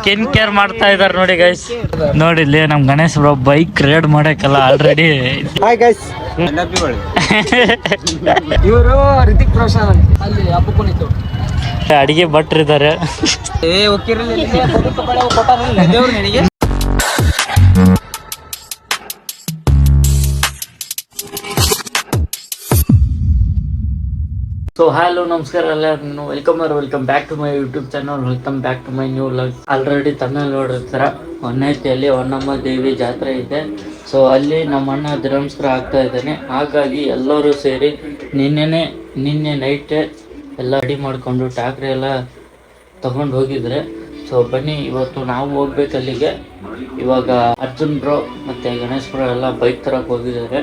Skin care ಮಾಡ್ತಾ ಇದಾರೆ ನೋಡಿ ಗೈಸ್. ನೋಡಿ ಇಲ್ಲಿ ನಮ್ ಗಣೇಶ್ ಬ್ರೋ ಬೈಕ್ ರೈಡ್ ಮಾಡಕ್ಕೆಲ್ಲ ಆಲ್ರೆಡಿ. ಹಾಯ್ ಗೈಸ್, ಇವರು ರಿತಿಕ್ ರೋಷನ್ ಅಲ್ಲಿ ಅಪ್ಪುನಿತು ಅಡಿಗೆ ಭಟ್ರು ಇದಾರೆ. ಸೊ ಹಲೋ ನಮಸ್ಕಾರ ಎಲ್ಲರೂ, welcome back to my YouTube channel. Welcome back to my new vlog. Already ತಮಿಳ್ ನೋಡಿರ್ತಾರ, ಹೊನ್ನೈತಿಯಲ್ಲಿ ಹೊನ್ನಮ್ಮ ದೇವಿ ಜಾತ್ರೆ ಇದೆ. ಸೊ ಅಲ್ಲಿ ನಮ್ಮ ಅಣ್ಣ ಧರ್ಮಸ್ಕರ ಆಗ್ತಾ ಇದ್ದಾನೆ. ಹಾಗಾಗಿ ಎಲ್ಲರೂ ಸೇರಿ ನಿನ್ನೆ ನೈಟ್ ಎಲ್ಲ ರೆಡಿ ಮಾಡಿಕೊಂಡು ಟ್ಯಾಕ್ರಿ ಎಲ್ಲ ತಗೊಂಡು ಹೋಗಿದ್ರೆ. ಸೊ ಬನ್ನಿ ಇವತ್ತು ನಾವು ಹೋಗ್ಬೇಕು ಅಲ್ಲಿಗೆ. ಇವಾಗ ಅರ್ಜುನ್ ಬ್ರೋ ಮತ್ತು ಗಣೇಶ್ ಬ್ರೋ ಎಲ್ಲ ಬೈಕ್ ತರಕ್ಕೆ ಹೋಗಿದ್ದಾರೆ.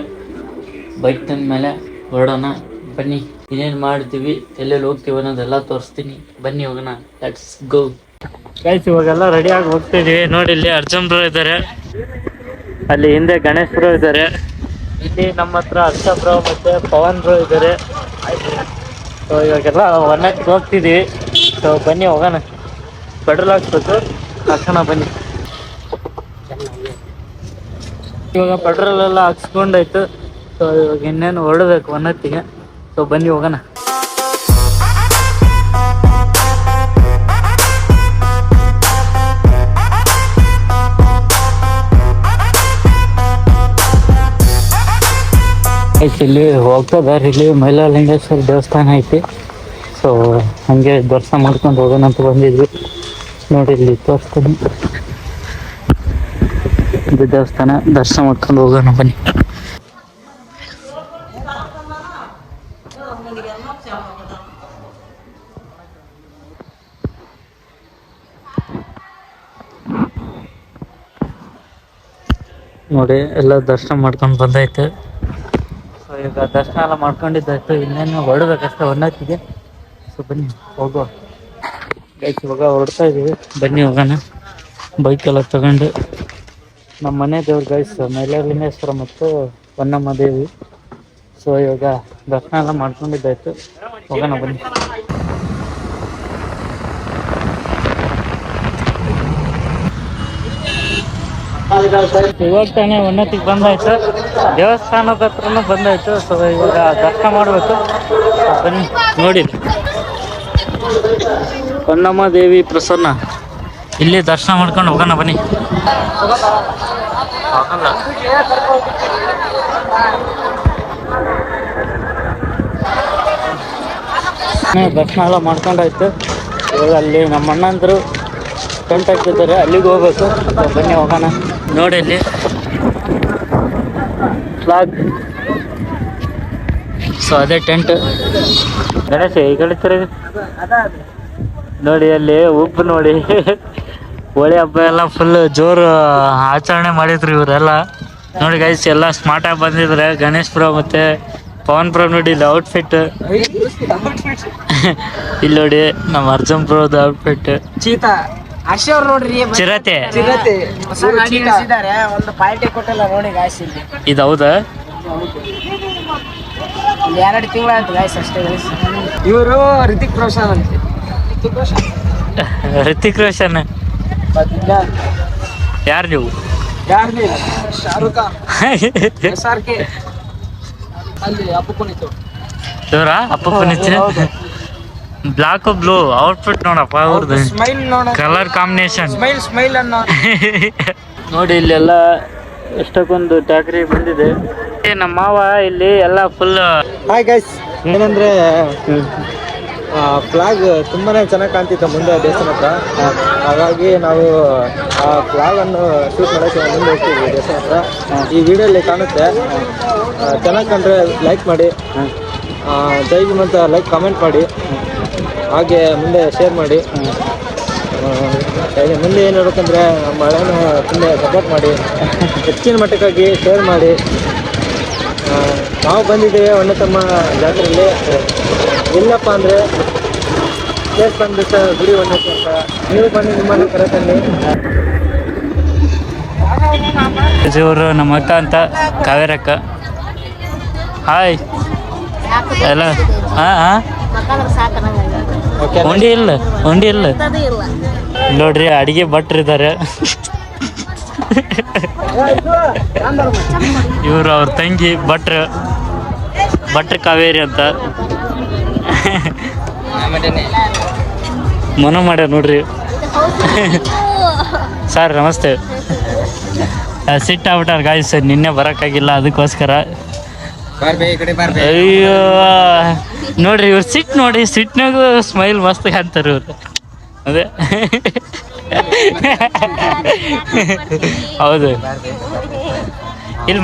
ಬೈಕ್ ತಂದ ಮೇಲೆ ಹೊರಡೋಣ ಬನ್ನಿ. ಇನ್ನೇನು ಮಾಡ್ತೀವಿ, ಎಲ್ಲೆಲ್ಲಿ ಹೋಗ್ತೀವಿ ಅನ್ನೋದೆಲ್ಲ ತೋರಿಸ್ತೀನಿ. ಬನ್ನಿ ಹೋಗೋಣ, ಲೆಟ್ಸ್ ಗೋ ಗೈಸ್. ಇವಾಗೆಲ್ಲ ರೆಡಿಯಾಗಿ ಹೋಗ್ತಿದ್ದೀವಿ. ನೋಡಿ ಇಲ್ಲಿ ಅರ್ಜುನ್ ಬ್ರೋ ಇದ್ದಾರೆ, ಅಲ್ಲಿ ಹಿಂದೆ ಗಣೇಶ್ ಬ್ರೋ ಇದ್ದಾರೆ, ಇಲ್ಲಿ ನಮ್ಮ ಹತ್ರ ಹರ್ಷ ಬ್ರೋ ಮತ್ತು ಪವನ್ ಬ್ರೋ ಇದ್ದಾರೆ. ಸೊ ಇವಾಗೆಲ್ಲ ಹೊನ್ನಕ್ಕೆ ಹೋಗ್ತಿದ್ದೀವಿ. ಸೊ ಬನ್ನಿ ಹೋಗೋಣ, ಪೆಟ್ರೋಲ್ ಹಾಕ್ಸ್ಬೇಕು, ಹಾಕೋಣ ಬನ್ನಿ. ಇವಾಗ ಪೆಟ್ರೋಲ್ ಎಲ್ಲ ಹಾಕ್ಸ್ಕೊಂಡಾಯ್ತು. ಸೊ ಇವಾಗ ಇನ್ನೇನು ಹೊರಡಬೇಕು ಹೊನ್ನತ್ತಿಗೆ. ಸೊ ಬನ್ನಿ ಹೋಗೋಣ. ಇಲ್ಲಿ ಹೋಗ್ತದಾರ, ಇಲ್ಲಿ ಮೈಲಾರಲಿಂಗೇಶ್ವರ ದೇವಸ್ಥಾನ ಐತಿ. ಸೊ ಹಂಗೆ ದರ್ಶನ ಮಾಡ್ಕೊಂಡು ಹೋಗೋಣ ಅಂತ ಬಂದಿದ್ವಿ. ನೋಡಿ ಇಲ್ಲಿ ತೋರಿಸ್ತೀನಿ, ಇದು ದೇವಸ್ಥಾನ. ದರ್ಶನ ಮಾಡ್ಕೊಂಡು ಹೋಗೋಣ ಬನ್ನಿ. ನೋಡಿ ಎಲ್ಲ ದರ್ಶನ ಮಾಡ್ಕೊಂಡು ಬಂದಾಯ್ತು. ಸೊ ಈಗ ದರ್ಶನ ಎಲ್ಲ ಮಾಡ್ಕೊಂಡಿದ್ದಾಯ್ತು, ಇನ್ನೇನು ಹೊರಡ್ಬೇಕಷ್ಟೇ ಹೊನ್ನತ್ತಿಗೆ. ಸೊ ಬನ್ನಿ ಹೋಗುವ ಗೈಸ್. ಇವಾಗ ಹೊರಡ್ತಾ ಇದ್ದೀವಿ, ಬನ್ನಿ ಹೋಗೋಣ. ಬೈಕೆಲ್ಲ ತಗೊಂಡು ನಮ್ಮ ಮನೆ ದೇವ್ರ ಗೈಸ್ ಮೈಲಾರಲಿಂಗೇಶ್ವರ ಮತ್ತು ಹೊನ್ನಮ್ಮ ದೇವಿ. ಸೊ ಇವಾಗ ದರ್ಶನ ಎಲ್ಲ ಮಾಡ್ಕೊಂಡಿದ್ದಾಯ್ತು, ಹೋಗೋಣ ಬನ್ನಿ. ಇವಾಗ ತಾನೇ ಹೊನ್ನತ್ತಿಗೆ ಬಂದಾಯ್ತು, ದೇವಸ್ಥಾನದ ಹತ್ರನೂ ಬಂದಾಯ್ತು. ಸೊ ಇವಾಗ ದರ್ಶನ ಮಾಡಬೇಕು, ಬನ್ನಿ. ನೋಡಿ ಹೊನ್ನಮ್ಮ ದೇವಿ ಪ್ರಸನ್ನ, ಇಲ್ಲಿ ದರ್ಶನ ಮಾಡ್ಕೊಂಡು ಹೋಗೋಣ ಬನ್ನಿ. ದರ್ಶನ ಎಲ್ಲ ಮಾಡ್ಕೊಂಡಾಯ್ತು. ಇವಾಗ ಅಲ್ಲಿ ನಮ್ಮ ಅಣ್ಣಂದರು ಟೆಂಟ್ ಹಾಕ್ತಿದ್ದಾರೆ, ಅಲ್ಲಿಗೆ ಹೋಗ್ಬೇಕು. ಬನ್ನಿ ಹೋಗೋಣ. ನೋಡಿ ಇಲ್ಲಿ ಫ್ಲಾಗ್, ಸೊ ಅದೇ ಟೆಂಟ್. ಗಣೇಶ ಈ ಕಡೆ ತಿರುಗಿ ನೋಡಿ, ಅಲ್ಲಿ ಉಪ್ಪು ನೋಡಿ. ಹೋಳಿ ಹಬ್ಬ ಎಲ್ಲ ಫುಲ್ ಜೋರು ಆಚರಣೆ ಮಾಡಿದ್ರು ಇವರೆಲ್ಲ. ನೋಡಿ ಗೈಸ್, ಎಲ್ಲ ಸ್ಮಾರ್ಟ್ ಆಗಿ ಬಂದಿದ್ರೆ. ಗಣೇಶ್ ಬ್ರೋ ಮತ್ತೆ ಪವನ್ ಬ್ರೋ ನೋಡಿ ಇಲ್ಲಿ ಔಟ್ಫಿಟ್. ಇಲ್ಲಿ ನೋಡಿ ನಮ್ಮ ಅರ್ಜುನ್ ಬ್ರೋದು ಔಟ್ಫಿಟ್. ಚಿರತೆ ಒಂದು ಪಾರ್ಟಿ ಕೊಟ್ಟಿಲ್ಲ ನೋಡಿ ಗಾಯ್ಸ್. ಇಲ್ಲಿ ಇದು ಹೌದಾ? ಎರಡು ತಿಂಗಳಾಯ್ತು ಗಾಯ್ಸ್ ಅಷ್ಟೇ ಗಾಯ್ಸ್. ಇವರು ರಿತಿಕ್ ರೋಷನ್ ಅಂತ. ರಿತಿಕ್ ರೋಷನ್ ಯಾರು ನೀವು? ಶಾರುಖ್ ಖಾನ್, SRK ಅಲ್ಲಿ ಅಪ್ಪುನಿತು ಇವರಾ? ಅಪ್ಪುನಿತು ಬ್ಲಾಕ್ ಬ್ಲೂ ಔಟ್ಫಿಟ್ ನೋಡಪ್ಪ ಅವ್ರದ್ದು. ಸ್ಮೈಲ್ ನೋಡ, ಕಲರ್ ಕಾಂಬಿನೇಷನ್, ಸ್ಮೈಲ್ ಅನ್ನೋ. ನೋಡಿ ಇಲ್ಲೆಲ್ಲ ಎಷ್ಟಕ್ಕೊಂದು ಟ್ಯಾಕ್ರಿ ಬಂದಿದೆ. ನಮ್ಮ ಮಾವ ಇಲ್ಲಿ ಎಲ್ಲ ಫುಲ್. ಹಾಯ್ ಗೈಸ್, ಏನಂದ್ರೆ ಫ್ಲಾಗ್ ತುಂಬಾನೇ ಚೆನ್ನಾಗಿ ಕಾಣ್ತಿತ್ತು ಮುಂದೆ ದೇವಸ್ಥಾನ ಹತ್ರ. ಹಾಗಾಗಿ ನಾವು ಆ ಫ್ಲಾಗ್ ಅನ್ನು ಶೂಟ್ ಮಾಡೋಕ್ಕೆ ಮುಂದೆ ಹೋಗ್ತೀವಿ ದೇವಸ್ಥಾನ ಹತ್ರ. ಈ ವಿಡಿಯೋಲಿ ಕಾಣುತ್ತೆ, ಚೆನ್ನಾಗಿ ಕಂಡ್ರೆ ಲೈಕ್ ಮಾಡಿ, ಜೈಗೆ ಮತ್ತು ಲೈಕ್ ಕಮೆಂಟ್ ಮಾಡಿ, ಹಾಗೆ ಮುಂದೆ ಶೇರ್ ಮಾಡಿ. ಮುಂದೆ ಏನು ಹೇಳ್ಬೇಕಂದ್ರೆ ನಮ್ಮ ಹಳೆನ ತುಂಬ ಸಪೋರ್ಟ್ ಮಾಡಿ, ಹೆಚ್ಚಿನ ಮಟ್ಟಕ್ಕಾಗಿ ಶೇರ್ ಮಾಡಿ. ನಾವು ಬಂದಿದ್ದೇವೆ ಹೊನ್ನತಮ್ಮ ಜಾತ್ರೆಯಲ್ಲಿ. ಎಲ್ಲಪ್ಪ ಅಂದರೆ ಪ್ಲೇಸ್ ಬಂದ್ಬಿಟ್ಟು ಗುಡಿ ಹೊನ್ನತಿ ಅಂತ. ನೀವು ಬನ್ನಿ, ನಿಮ್ಮನ್ನು ಕರೆತಂಡಿ. ಇವರು ನಮ್ಮ ಅಕ್ಕ ಅಂತ, ಕಾವೇರಕ್ಕ. ಹಾಯ್ ಎಲ್ಲ. ಹಾಂ ಹಾಂ, ಉಂಡಿ ಇಲ್ಲ ನೋಡ್ರಿ ಅಡಿಗೆ ಭಟ್ರಿದ್ದಾರೆ. ಇವರು ಅವ್ರ ತಂಗಿ ಭಟ್ರ ಕಾವೇರಿ ಅಂತ ಮನ ಮಾಡ್ಯಾರ ನೋಡ್ರಿ. ಸರ್ ನಮಸ್ತೆ. ಸಿಟ್ಟಾಗ್ಬಿಟ್ಟಾರ ಗಾಯ್ಸ್, ಸರ್ ನಿನ್ನೆ ಬರೋಕ್ಕಾಗಿಲ್ಲ ಅದಕ್ಕೋಸ್ಕರ. ಅಯ್ಯೋ ನೋಡ್ರಿ ಇವ್ರು ನೋಡಿ ಸಿಟ್ನಾಗೂ ಸ್ಮೈಲ್ ಮಸ್ತ್ ಅಂತಾರೆ ಇವ್ರು. ಅದೇ ಹೌದು. ಇಲ್ಲಿ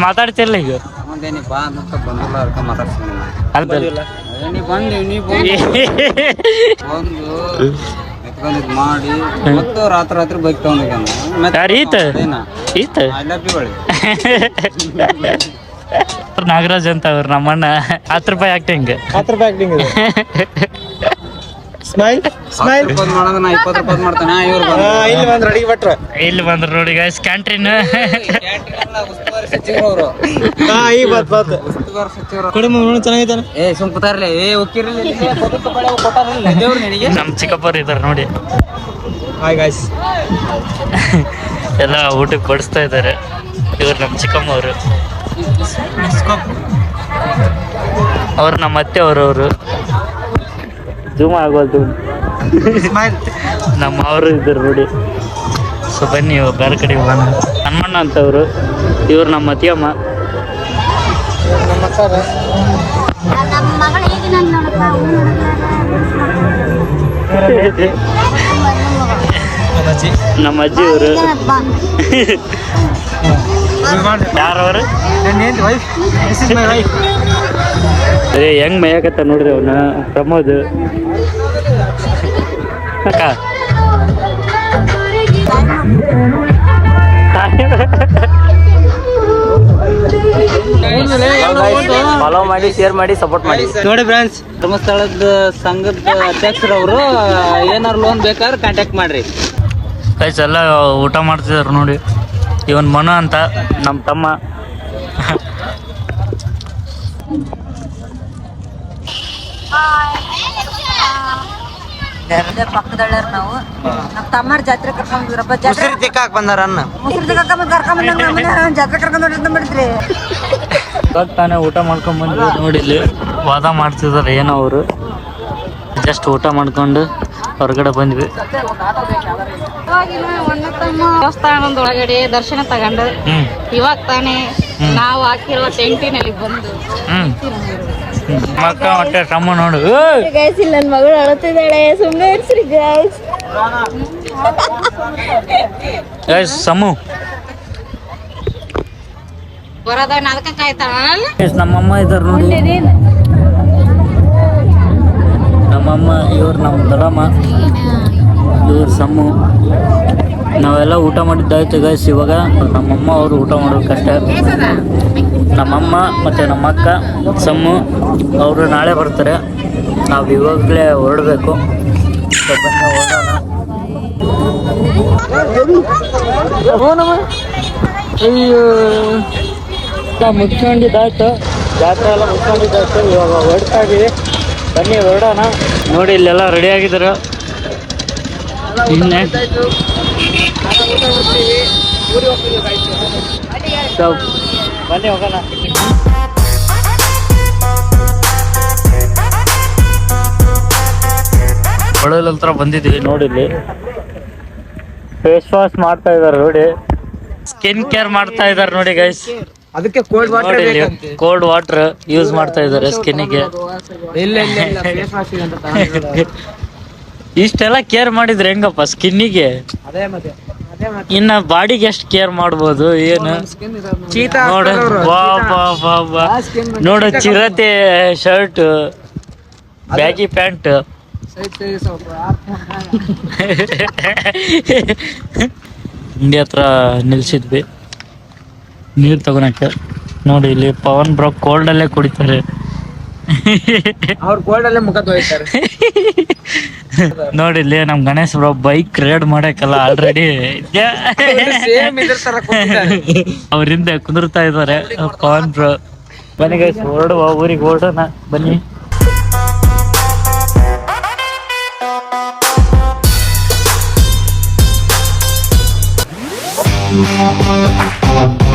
ಮಾತಾಡ್ತಿರ್ಲ ಈಗ ಮಾಡಿ ಮತ್ತು ರಾತ್ರಿ ಬೈಕ್ ನಾಗರಾಜ್ ಅಂತ ಅವ್ರು ನಮ್ಮಣ್ಣ. 10 ರೂಪಾಯಿ ಆಕ್ಟಿಂಗ್. ಸ್ಮೈಲ್ ಮಾಡೋದು ನಾ 20 ರೂಪಾಯಿ ಮಾಡ್ತಾನೆ. ಇಲ್ಲಿ ಬಂದ್ರು ನೋಡಿ ಗೈಸ್ ಕ್ಯಾಂಟೀನ್. ನಮ್ ಚಿಕ್ಕಪ್ಪರು ಇದಾರೆ ನೋಡಿ. ಎಲ್ಲ ಊಟಕ್ಕೆ ಬಡಿಸ್ತಾ ಇದ್ದಾರೆ. ಇವ್ರು ನಮ್ಮ ಚಿಕ್ಕಮ್ಮ ಅವರು, ಅವ್ರು ನಮ್ಮ ಅತ್ತೆ ಅವರು. ಜೂಮ್ ಆಗೋದು. ನಮ್ಮ ಅವರು ಇದ್ದಾರೆ ನೋಡಿ. ಸೊ ಬನ್ನಿ ಬೇರೆ ಕಡೆ ಹೋಗೋಣ. ಹನುಮಣ್ಣ ಅಂತವ್ರು, ಇವ್ರು ನಮ್ಮ ಅತ್ತಿಯಮ್ಮ. ನಮ್ಮ ಅಜ್ಜಿ ಇವರು. ಯಾರವರು ಹೆಂಗ್ ಮೇಯಕತ್ತ ನೋಡ್ರಿ ಅವನ ಪ್ರಮೋದ್ ಅಕ್ಕ. ಫಾಲೋ ಮಾಡಿ, ಶೇರ್ ಮಾಡಿ, ಸಪೋರ್ಟ್ ಮಾಡಿ. ನೋಡಿ ಫ್ರೆಂಡ್ಸ್, ಧರ್ಮಸ್ಥಳದ ಸಂಘದ ಅಧ್ಯಕ್ಷರವರು ಏನಾರು ಲೋನ್ ಬೇಕಾದ್ರೆ ಕಾಂಟ್ಯಾಕ್ಟ್ ಮಾಡ್ರಿ. ಗೈಸ್ ಎಲ್ಲ ಊಟ ಮಾಡ್ತಿದಾರೆ ನೋಡಿ. ಇವನ್ ಮನು ಅಂತ ನಮ್ಮ ತಮ್ಮ. ಪಕ್ಕದಳ್ಳ ನಾವು ನಮ್ಮ ತಮ್ಮರ ಜಾತ್ರೆ ಕರ್ಕೊಂಡ್ರಪ್ಪ. ಬಂದಾರ ಅನ್ನ ಜಾತ್ರೆ ಕರ್ಕೊಂಡು ಮಾಡಿದ್ರಿ. ತಾನೇ ಊಟ ಮಾಡ್ಕೊಂಡ್ ಬಂದ್ರು ನೋಡಿ. ಇಲ್ಲಿ ವಾದ ಮಾಡ್ತಿದಾರೆ ಏನೋ ಅವರು. ಜಸ್ಟ್ ಊಟ ಮಾಡ್ಕೊಂಡು ಹೊರಗಡೆ ಬಂದ್ವಿ. ದೇವಸ್ಥಾನದೊಳಗಡೆ ದರ್ಶನ ತಗೊಂಡು ಇವಾಗ ತಾನೇ ನಾವು ಹಾಕಿರುವ ಟೆಂಟಿನಲ್ಲಿ ಬಂದು ಮಕ್ಕ ಹೊಟ್ಟೆ ತಮ್ಮ ನೋಡು. ಗೈಸ್ ಇಲ್ಲಿ ನನ್ನ ಮಗಳು ಅಳುತ್ತಿದ್ದಾಳೆ, ಸುಮ್ಮನೆ ಇರ್ಸ್ರಿ ಗೈಸ್. ಗೈಸ್ ಸಮು ಬರೋದ ಅದಕ್ಕೆ ಕಾಯ್ತಾಳ. ನಮ್ಮಮ್ಮ ಇದಾರೆ ನೋಡಿ. ನಮ್ಮಮ್ಮ ಇವ್ರು ನಮ್ಮ ದೊಡ್ಡಮ್ಮ, ಇವ್ರು ಸಮ್ಮು. ನಾವೆಲ್ಲ ಊಟ ಮಾಡಿದ್ದಾಯ್ತು ಗೈಸ್. ಇವಾಗ ನಮ್ಮಮ್ಮ ಅವರು ಊಟ ಮಾಡ್ಬೇಕಷ್ಟೆ. ನಮ್ಮಮ್ಮ ಮತ್ತು ನಮ್ಮ ಅಕ್ಕ ಸಮ್ಮು ಅವರು ನಾಳೆ ಬರ್ತಾರೆ. ನಾವು ಇವಾಗಲೇ ಹೊರಡಬೇಕು. ಅಯ್ಯೋ ಮುಚ್ಕೊಂಡಿದ್ದಾಯ್ತು, ಜಾತ್ರೆ ಎಲ್ಲ ಮುಚ್ಕೊಂಡಿದ್ದಾಯ್ತು. ಇವಾಗ ಹೊರಡ್ತಾ ಇದೀವಿ, ಬನ್ನಿ ಹೊರಡೋಣ. ನೋಡಿ ಇಲ್ಲೆಲ್ಲ ರೆಡಿ ಆಗಿದ್ದಾರೆ. ಇನ್ನೆ ಬನ್ನಿ ಹೋಗೋಣ. ಹೊಳಲ್ ಹತ್ರ ಬಂದಿದ್ದೀವಿ ನೋಡಿ. ಇಲ್ಲಿ ಫೇಸ್ ವಾಶ್ ಮಾಡ್ತಾ ಇದಾರೆ ನೋಡಿ. ಸ್ಕಿನ್ ಕೇರ್ ಮಾಡ್ತಾ ಇದಾರೆ ನೋಡಿ ಗೈಸ್. ಅದಕ್ಕೆ cold water cold water use ಮಾಡ್ತಾ ಇದಾರೆ ಸ್ಕಿನ್ನಿಗೆ. ಇಷ್ಟೆಲ್ಲ ಕೇರ್ ಮಾಡಿದ್ರೆ ಹೆಂಗಪ್ಪ ಸ್ಕಿನ್ನಿಗೆ? ಇನ್ನ ಬಾಡಿಗೆ ಎಷ್ಟು ಕೇರ್ ಮಾಡ್ಬೋದು ಏನು? ನೋಡು ಬಾ ಬಾ ಬಾ ಬಾ ನೋಡು, ಚಿರತೆ ಶರ್ಟ್, ಬ್ಯಾಗಿ ಪ್ಯಾಂಟ್. ಇಂಡಿ ಹತ್ರ ನಿಲ್ಸಿದ್ವಿ ನೀರು ತಗೊಳಕ್ಕೆ. ನೋಡಿ ಇಲ್ಲಿ ಪವನ್ ಬ್ರೋ ಕೋಲ್ಡ್ ಅಲ್ಲೇ ಕುಡಿತಾರೆ. ಅವ್ರು ಕೋಲ್ಡ್ ಅಲ್ಲೇ ಮುಖ ತೊಳಿತಾರೆ. ನೋಡಿ ಇಲ್ಲಿ ನಮ್ ಗಣೇಶ್ ಬ್ರೋ ಬೈಕ್ ರೈಡ್ ಮಾಡಕ್ಕಲ್ಲ ಆಲ್ರೆಡಿ ಅವ್ರಿಂದ ಕುಂದಿರ್ತಾ ಇದಾರೆ ಪವನ್ ಬ್ರೋ. ಬನ್ನಿ ಗೈಸ್ ಹೊರಡುವ, ಊರಿಗೆ ಹೊರಡೋಣ ಬನ್ನಿ. ಧನ್ಯವಾದಗಳು.